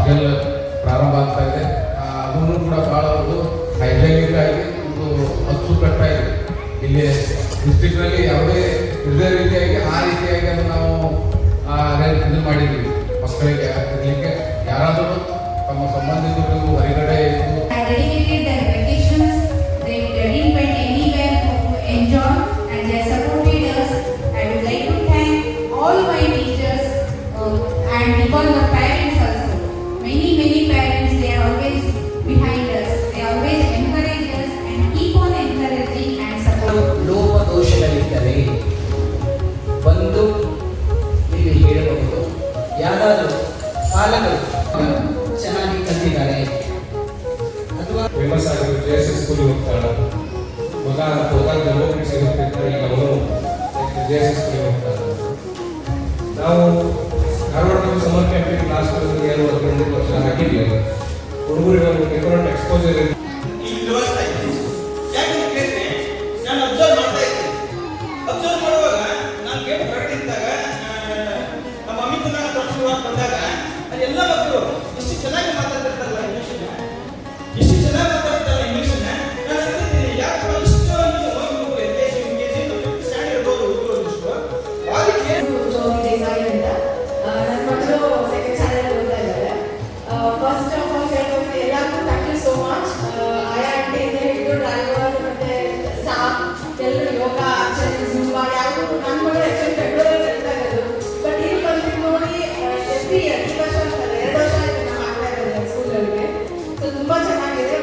Hostel ಪ್ರಾರಂಭ ಆಗ್ತಾ ಇದೆ. ಅದನ್ನು ಕೂಡ ಭಾಳ ಒಂದು ಹೈಜೈನಿಕ್ ಆಗಿ ಒಂದು ಅಚ್ಚುಕಟ್ಟಾಗಿ ಇಲ್ಲಿ ಡಿಸ್ಟ್ರಿಕ್ಟ್ನಲ್ಲಿ ಯಾವುದೇ ಇದೇ ರೀತಿಯಾಗಿ ಆ ರೀತಿಯಾಗಿ ಅದು ನಾವು ಇದು ಮಾಡಿದ್ದೀವಿ. ಮಕ್ಕಳಿಗೆ ಇರಲಿಕ್ಕೆ ಯಾರಾದರೂ ತಮ್ಮ ಸಂಬಂಧಿಕರು ಹೊರಗಡೆ and because the parents also, many parents, they are always behind us, they always encourage us and keep on encouraging and support. ಲೋಪದೋಷಗಳಿದ್ದರೆ ಬಂದು ನೀವು ಹೇಳಬಹುದು. ಯಾರಾದರೂ ಪಾಲಕರು ಚೆನ್ನಾಗಿ ಕಲಿತಿದ್ದಾರೆ ಅಥವಾ ಫೇಮಸ್ ಆಗಿರೋ JSS ಸ್ಕೂಲಿಗೆ ಹೋಗ್ತಾಳೆ, ಮಗ ಹೋದಾಗ ಡೆಮೋಕ್ರಸಿ ಸಿಗುತ್ತೆ ಅಂತ ಈಗ ಅವನು JSS ಸ್ಕೂಲಿಗೆ ಹೋಗ್ತಾನೆ. ನಾವು ಧಾರವಾಡದಲ್ಲಿ ಸಮರ್ ಕ್ಯಾಂಪಿಗೆ ಲಾಸ್ಟ್ 15 ವರ್ಷ ಹಾಕಿದ್ವಿ. ಹುಡುಗರಿಗೆ ಒಂದು ಡಿಫರೆಂಟ್ ಎಕ್ಸ್ಪೋಜರ್ ಇದೆ. ಈ ವ್ಯವಸ್ಥೆ ಯಾಕಂತ ಕೇಳಿದ್ರೆ ನಾನು ಅಬ್ಸರ್ವ್ ಮಾಡ್ತಾ ಇದ್ದೆ. ಅಬ್ಸರ್ವ್ ಮಾಡುವಾಗ ನಾನು ಗೇಟ್ ಹೊರಟಿದ್ದಾಗ ನಮ್ಮ ಅಮಿತ್ ನಾಗ ತೋರಿಸುವಾಗ ಬಂದಾಗ ಅಲ್ಲಿ ಎಲ್ಲ ಮಕ್ಕಳು ಇಷ್ಟು ಚೆನ್ನಾಗಿ ಮಾತಾಡ್ತಾರೆ.